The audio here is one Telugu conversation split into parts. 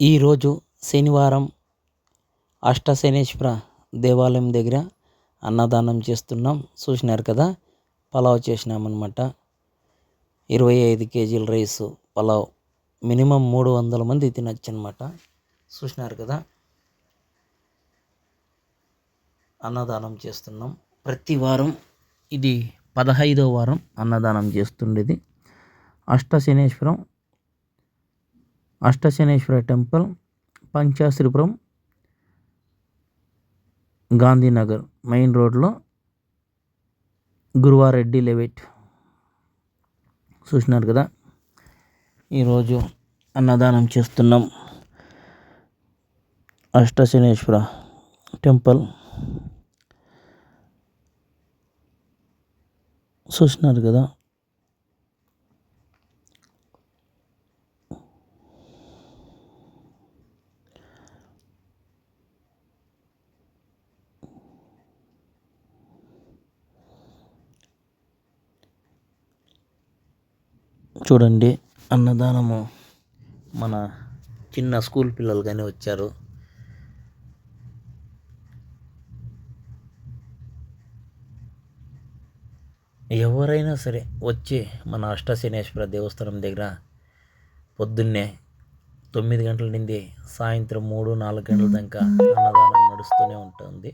ఈరోజు శనివారం అష్టశనేశ్వర దేవాలయం దగ్గర అన్నదానం చేస్తున్నాం. చూసినారు కదా, పలావ్ చేసినామన్నమాట. 25 కేజీల రైసు పలావ్, మినిమం 300 మంది తినచ్చు అనమాట. చూసినారు కదా, అన్నదానం చేస్తున్నాం ప్రతి వారం. ఇది 15వ వారం అన్నదానం చేస్తుండేది. అష్టశనేశ్వర టెంపుల్, పంచాశ్రీపురం, గాంధీనగర్ మెయిన్ రోడ్లో, గురువారెడ్డి లేఅవుట్. చూసినారు కదా, ఈరోజు అన్నదానం చేస్తున్నాం. అష్టశనేశ్వర టెంపుల్ చూసినారు కదా. చూడండి, అన్నదానము మన చిన్న స్కూల్ పిల్లలు కానీ వచ్చారు. ఎవరైనా సరే వచ్చి మన అష్టశనేశ్వర దేవస్థానం దగ్గర పొద్దున్నే 9 గంటల నుండి సాయంత్రం 3-4 గంటల దాకా అన్నదానం నడుస్తూనే ఉంటుంది.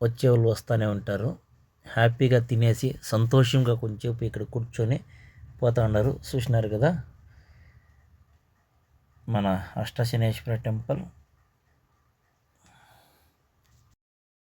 వచ్చేవాళ్ళు వస్తూనే ఉంటారు. హ్యాపీగా తినేసి సంతోషంగా కొంచెంసేపు ఇక్కడ కూర్చొని పోతా ఉన్నారు. చూసినారు కదా, మన అష్టశనేశ్వర టెంపుల్